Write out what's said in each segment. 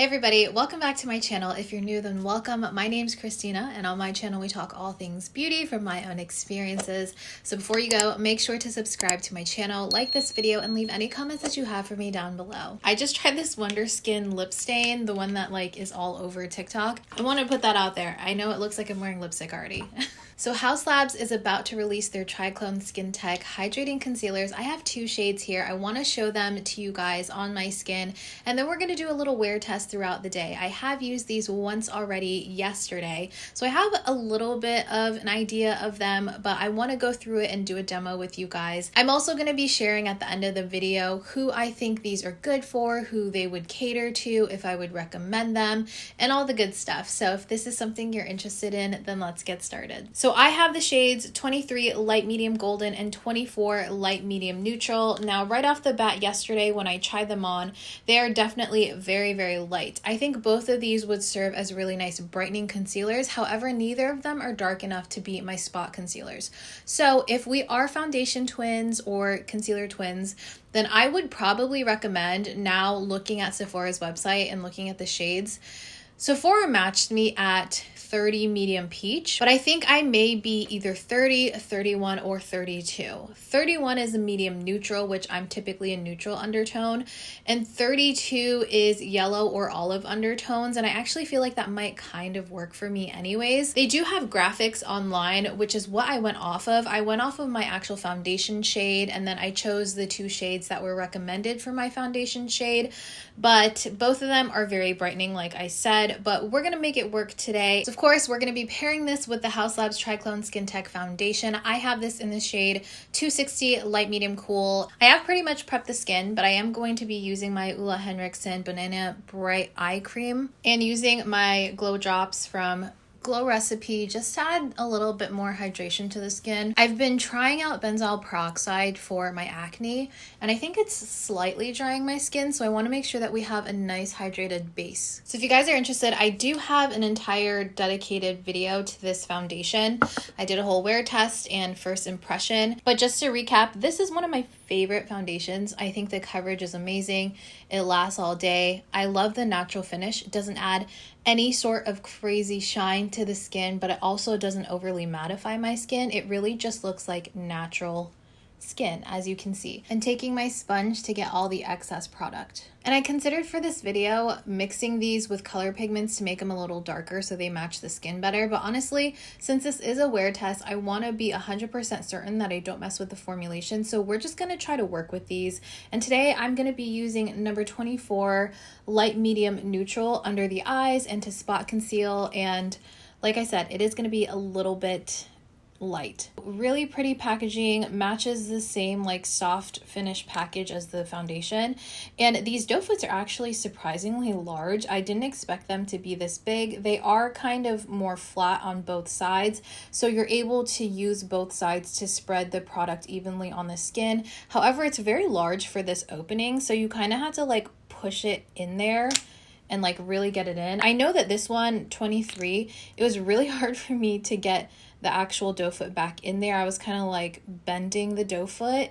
Hey everybody, welcome back to my channel. If you're new, then welcome. My name's Christina, and on my channel we talk all things beauty from my own experiences. So before you go, make sure to subscribe to my channel, like this video, and leave any comments that you have for me down below. I just tried this Wonder Skin lip stain, the one that is all over TikTok. I want to put that out there. I know it looks like I'm wearing lipstick already. So Haus is about to release their Triclone Skin Tech Hydrating Concealers. I have two shades here. I want to show them to you guys on my skin, and then we're going to do a little wear test throughout the day. I have used these once already yesterday, so I have a little bit of an idea of them, but I want to go through it and do a demo with you guys. I'm also going to be sharing at the end of the video who I think these are good for, who they would cater to, if I would recommend them, and all the good stuff. So if this is something you're interested in, then let's get started. So I have the shades 23 light medium golden and 24 light medium neutral. Now right off the bat yesterday when I tried them on, they are definitely very, very light. I think both of these would serve as really nice brightening concealers. However, neither of them are dark enough to be my spot concealers. So if we are foundation twins or concealer twins, then I would probably recommend, now looking at Sephora's website and looking at the shades, Sephora matched me at 30 medium peach, but I think I may be either 30, 31, or 32. 31 is a medium neutral, which I'm typically a neutral undertone, and 32 is yellow or olive undertones, and I actually feel like that might kind of work for me anyways. They do have graphics online, which is what I went off of. I went off of my actual foundation shade, and then I chose the two shades that were recommended for my foundation shade, but both of them are very brightening, like I said, but we're gonna make it work today. So of course, we're going to be pairing this with the Haus Triclone Skin Tech Foundation. I have this in the shade 260 Light Medium Cool. I have pretty much prepped the skin, but I am going to be using my Ulla Henriksen Banana Bright Eye Cream and using my Glow Drops from Glow Recipe just to add a little bit more hydration to the skin. I've been trying out benzoyl peroxide for my acne, and I think it's slightly drying my skin, so I want to make sure that we have a nice hydrated base. So if you guys are interested, I do have an entire dedicated video to this foundation. I did a whole wear test and first impression, but just to recap, this is one of my favorite foundations. I think the coverage is amazing. It lasts all day. I love the natural finish. It doesn't add any sort of crazy shine to the skin, but it also doesn't overly mattify my skin. It really just looks like natural skin, as you can see. And taking my sponge to get all the excess product. And I considered for this video mixing these with color pigments to make them a little darker so they match the skin better, but honestly, since this is a wear test, I want to be 100% certain that I don't mess with the formulation, so we're just going to try to work with these. And today I'm going to be using number 24 light medium neutral under the eyes and to spot conceal, and like I said, it is going to be a little bit light. Really pretty packaging, matches the same soft finish package as the foundation, and these doe foots are actually surprisingly large. I didn't expect them to be this big. They are kind of more flat on both sides, so you're able to use both sides to spread the product evenly on the skin. However, it's very large for this opening, so you kind of have to push it in there and really get it in. I know that this one, 23, it was really hard for me to get the actual doe foot back in there. I was kind of bending the doe foot.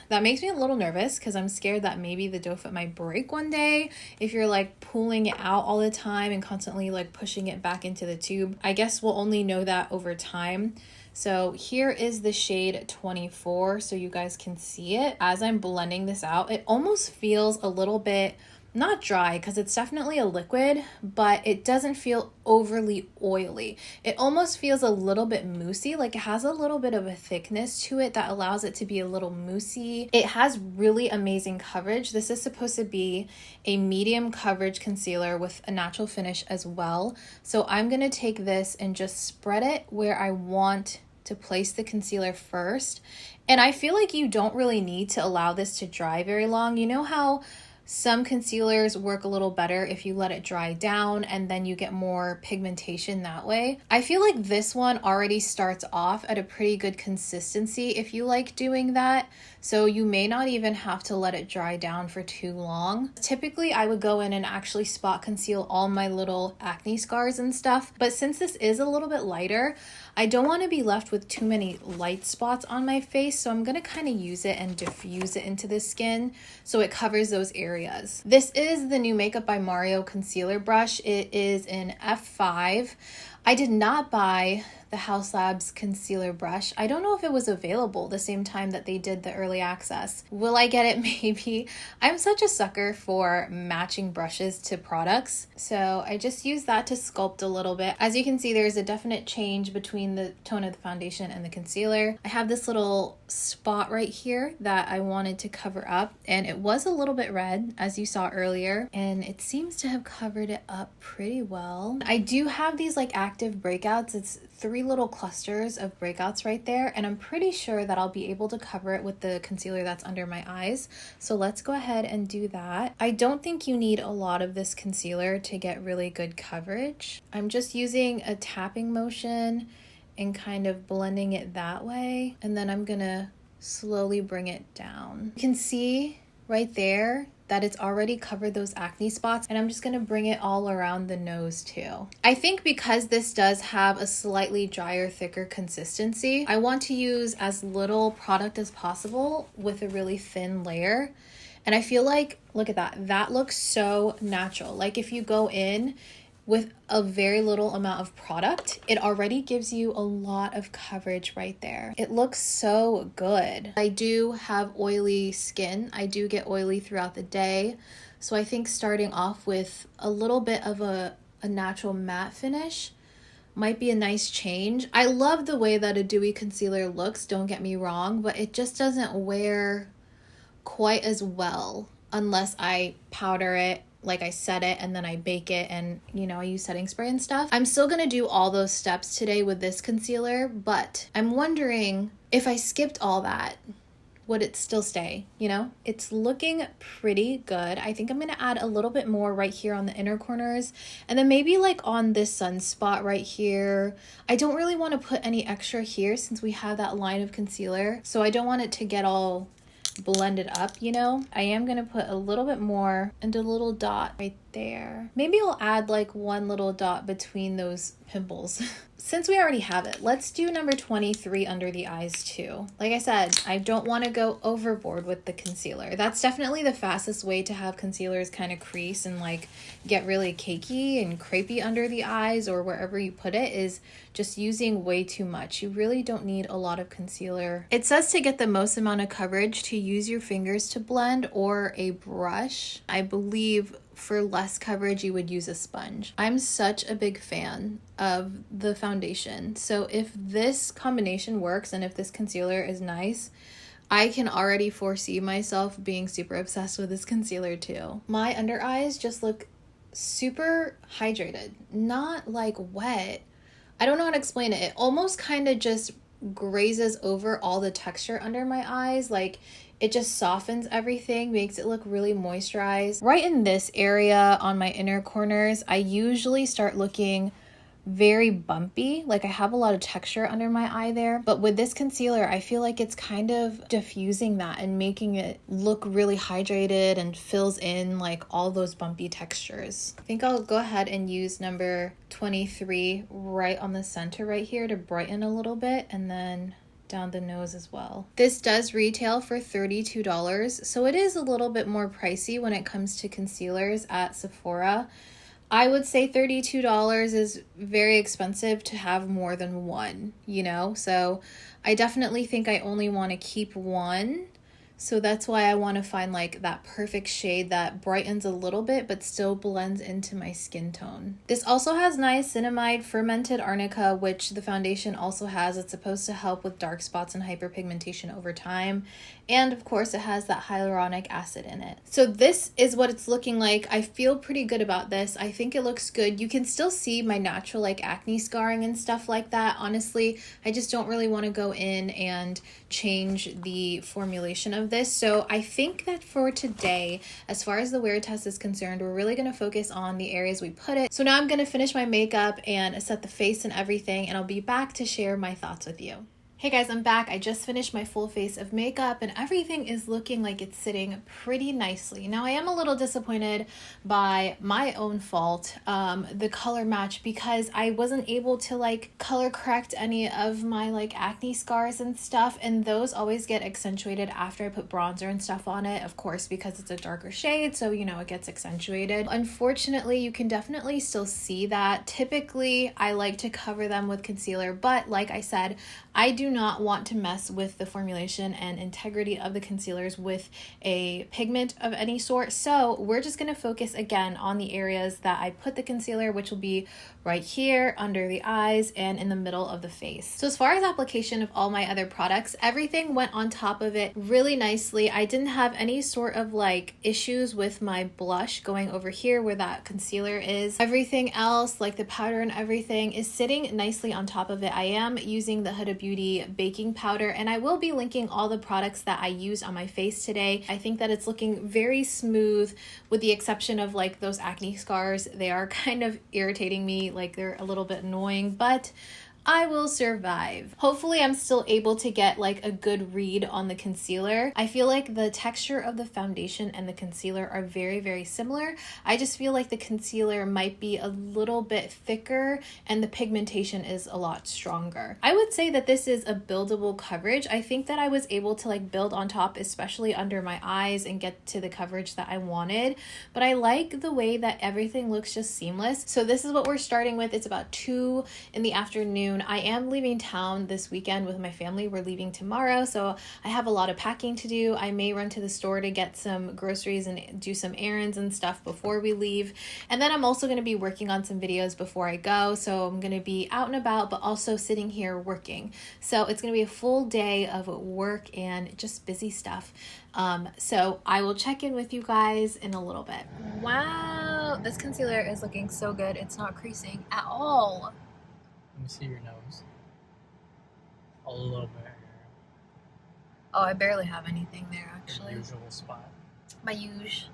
That makes me a little nervous because I'm scared that maybe the doe foot might break one day if you're pulling it out all the time and constantly pushing it back into the tube. I guess we'll only know that over time. So here is the shade 24 so you guys can see it. As I'm blending this out, it almost feels a little bit not dry because it's definitely a liquid, but it doesn't feel overly oily. It almost feels a little bit moussey, it has a little bit of a thickness to it that allows it to be a little moussey. It has really amazing coverage. This is supposed to be a medium coverage concealer with a natural finish as well. So I'm going to take this and just spread it where I want to place the concealer first. And I feel like you don't really need to allow this to dry very long. You know how some concealers work a little better if you let it dry down and then you get more pigmentation that way. I feel like this one already starts off at a pretty good consistency if you like doing that. So you may not even have to let it dry down for too long. Typically, I would go in and actually spot conceal all my little acne scars and stuff. But since this is a little bit lighter, I don't want to be left with too many light spots on my face. So I'm going to kind of use it and diffuse it into the skin so it covers those areas areas. This is the new Makeup by Mario concealer brush. It is in F5. I did not buy the Haus Labs concealer brush. I don't know if it was available the same time that they did the early access. Will I get it? Maybe. I'm such a sucker for matching brushes to products. So I just used that to sculpt a little bit. As you can see, there's a definite change between the tone of the foundation and the concealer. I have this little spot right here that I wanted to cover up, and it was a little bit red, as you saw earlier, and it seems to have covered it up pretty well. I do have these like active breakouts. It's 3 little clusters of breakouts right there, and I'm pretty sure that I'll be able to cover it with the concealer that's under my eyes. So let's go ahead and do that. I don't think you need a lot of this concealer to get really good coverage. I'm just using a tapping motion and kind of blending it that way, and then I'm gonna slowly bring it down. You can see right there that it's already covered those acne spots, and I'm just gonna bring it all around the nose too. I think because this does have a slightly drier, thicker consistency, I want to use as little product as possible with a really thin layer. And I feel like, look at that, that looks so natural. Like if you go in with a very little amount of product, it already gives you a lot of coverage right there. It looks so good. I do have oily skin. I do get oily throughout the day. So I think starting off with a little bit of a natural matte finish might be a nice change. I love the way that a dewy concealer looks, don't get me wrong, but it just doesn't wear quite as well unless I powder it, like I set it, and then I bake it, and you know, I use setting spray and stuff. I'm still gonna do all those steps today with this concealer, but I'm wondering if I skipped all that, would it still stay? You know, it's looking pretty good. I think I'm gonna add a little bit more right here on the inner corners, and then maybe like on this sunspot right here. I don't really want to put any extra here since we have that line of concealer, so I don't want it to get all blended up, you know. I am gonna put a little bit more and a little dot right there. Maybe I'll add like one little dot between those pimples. Since we already have it, let's do number 23 under the eyes too. Like I said, I don't want to go overboard with the concealer. That's definitely the fastest way to have concealers kind of crease and like get really cakey and crepey under the eyes or wherever you put it, is just using way too much. You really don't need a lot of concealer. It says to get the most amount of coverage to use your fingers to blend or a brush. I believe for less coverage you would use a sponge. I'm such a big fan of the foundation, so if this combination works and if this concealer is nice, I can already foresee myself being super obsessed with this concealer too. My under eyes just look super hydrated, not like wet. I don't know how to explain it. It almost kind of just grazes over all the texture under my eyes. Like it just softens everything, makes it look really moisturized. Right in this area on my inner corners, I usually start looking very bumpy, like I have a lot of texture under my eye there, but with this concealer I feel like it's kind of diffusing that and making it look really hydrated and fills in like all those bumpy textures. I think I'll go ahead and use number 23 right on the center right here to brighten a little bit, and then down the nose as well. This does retail for $32, so it is a little bit more pricey when it comes to concealers at Sephora. I would say $32 is very expensive to have more than one, you know? So I definitely think I only want to keep one. So that's why I want to find like that perfect shade that brightens a little bit but still blends into my skin tone. This also has niacinamide, fermented arnica, which the foundation also has. It's supposed to help with dark spots and hyperpigmentation over time. And of course it has that hyaluronic acid in it. So this is what it's looking like. I feel pretty good about this. I think it looks good. You can still see my natural like acne scarring and stuff like that. Honestly, I just don't really want to go in and change the formulation of this. So I think that for today, as far as the wear test is concerned, we're really going to focus on the areas we put it. So now I'm going to finish my makeup and set the face and everything, and I'll be back to share my thoughts with you. Hey guys, I'm back. I just finished my full face of makeup and everything is looking like it's sitting pretty nicely. Now I am a little disappointed by my own fault, the color match, because I wasn't able to like color correct any of my like acne scars and stuff, and those always get accentuated after I put bronzer and stuff on it, of course, because it's a darker shade, so you know it gets accentuated. Unfortunately, you can definitely still see that. Typically, I like to cover them with concealer, but like I said, I do not want to mess with the formulation and integrity of the concealers with a pigment of any sort. So we're just going to focus again on the areas that I put the concealer, which will be right here, under the eyes, and in the middle of the face. So as far as application of all my other products, everything went on top of it really nicely. I didn't have any sort of like issues with my blush going over here where that concealer is. Everything else, like the powder and everything, is sitting nicely on top of it. I am using the Huda Beauty baking powder, and I will be linking all the products that I used on my face today. I think that it's looking very smooth with the exception of like those acne scars. They are kind of irritating me, like they're a little bit annoying, but I will survive. Hopefully I'm still able to get like a good read on the concealer. I feel like the texture of the foundation and the concealer are very, very similar. I just feel like the concealer might be a little bit thicker and the pigmentation is a lot stronger. I would say that this is a buildable coverage. I think that I was able to like build on top, especially under my eyes, and get to the coverage that I wanted. But I like the way that everything looks just seamless. So this is what we're starting with. It's about 2 in the afternoon. I am leaving town this weekend with my family. We're leaving tomorrow, so I have a lot of packing to do. I may run to the store to get some groceries and do some errands and stuff before we leave. And then I'm also going to be working on some videos before I go, so I'm going to be out and about, but also sitting here working. So it's going to be a full day of work and just busy stuff. So I will check in with you guys in a little bit. Wow, this concealer is looking so good. It's not creasing at all. Let me see your nose. A little bit here. Oh, I barely have anything there, actually. The usual spot. My usual.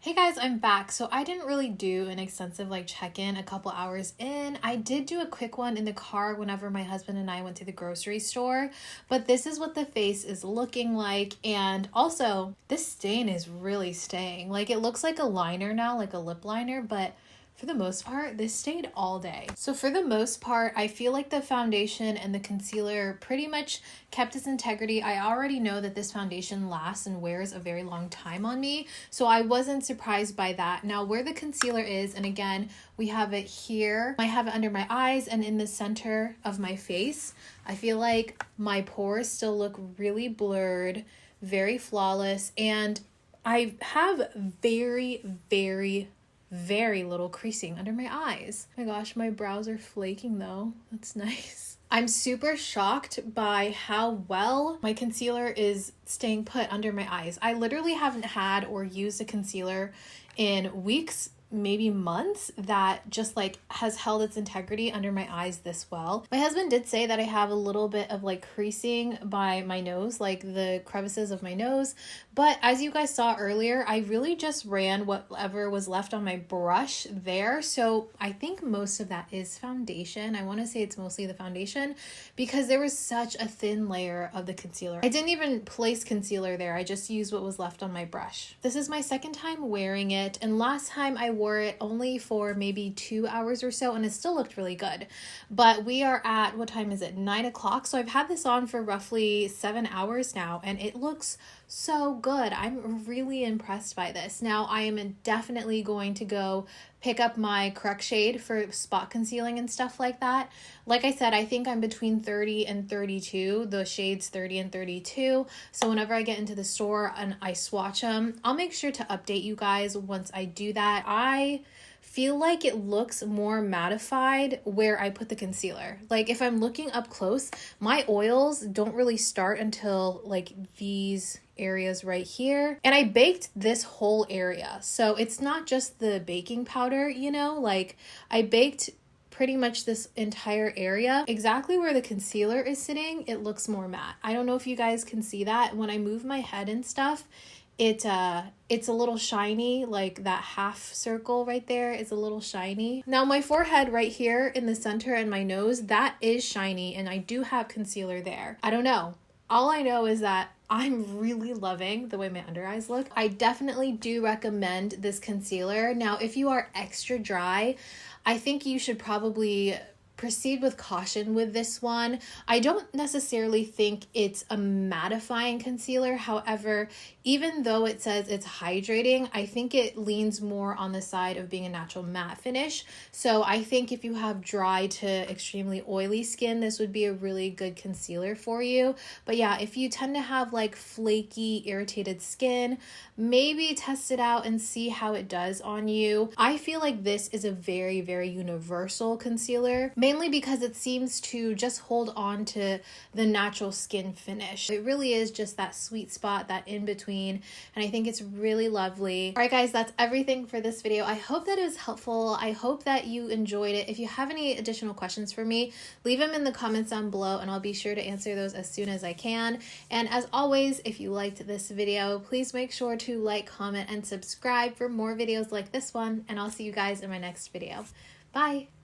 Hey guys, I'm back. So I didn't really do an extensive like check-in a couple hours in. I did do a quick one in the car whenever my husband and I went to the grocery store, but this is what the face is looking like. And also this stain is really staying. Like it looks like a liner now, like a lip liner, but for the most part, this stayed all day. So for the most part, I feel like the foundation and the concealer pretty much kept its integrity. I already know that this foundation lasts and wears a very long time on me, so I wasn't surprised by that. Now where the concealer is, and again, we have it here. I have it under my eyes and in the center of my face. I feel like my pores still look really blurred, very flawless, and I have very little creasing under my eyes. Oh my gosh, my brows are flaking though. That's nice. I'm super shocked by how well my concealer is staying put under my eyes. I literally haven't had or used a concealer in weeks, maybe months, that just like has held its integrity under my eyes this well. My husband did say that I have a little bit of like creasing by my nose, like the crevices of my nose, but as you guys saw earlier, I really just ran whatever was left on my brush there. So I think most of that is foundation. I want to say it's mostly the foundation because there was such a thin layer of the concealer. I didn't even place concealer there. I just used what was left on my brush. This is my second time wearing it, and last time I wore it only for maybe 2 hours or so, and it still looked really good. But we are at, what time is it? 9 o'clock. So I've had this on for roughly 7 hours now, and it looks so good. I'm really impressed by this. Now I am definitely going to go pick up my correct shade for spot concealing and stuff like that. Like I said, I think I'm between 30 and 32, the shades 30 and 32. So whenever I get into the store and I swatch them, I'll make sure to update you guys once I do that. I feel like it looks more mattified where I put the concealer. Like if I'm looking up close, my oils don't really start until like these areas right here. And I baked this whole area. So it's not just the baking powder, you know, like I baked pretty much this entire area. Exactly where the concealer is sitting, it looks more matte. I don't know if you guys can see that. When I move my head and stuff, it's a little shiny, like that half circle right there is a little shiny. Now my forehead right here in the center and my nose, that is shiny, and I do have concealer there. I don't know. All I know is that I'm really loving the way my under eyes look. I definitely do recommend this concealer. Now, if you are extra dry, I think you should probably proceed with caution with this one. I don't necessarily think it's a mattifying concealer. However, even though it says it's hydrating, I think it leans more on the side of being a natural matte finish. So I think if you have dry to extremely oily skin, this would be a really good concealer for you. But yeah, if you tend to have like flaky, irritated skin, maybe test it out and see how it does on you. I feel like this is a very, very universal concealer, mainly because it seems to just hold on to the natural skin finish. It really is just that sweet spot, that in between, and I think it's really lovely. All right, guys, that's everything for this video. I hope that it was helpful. I hope that you enjoyed it. If you have any additional questions for me, leave them in the comments down below, and I'll be sure to answer those as soon as I can. And as always, if you liked this video, please make sure to like, comment, and subscribe for more videos like this one, and I'll see you guys in my next video. Bye!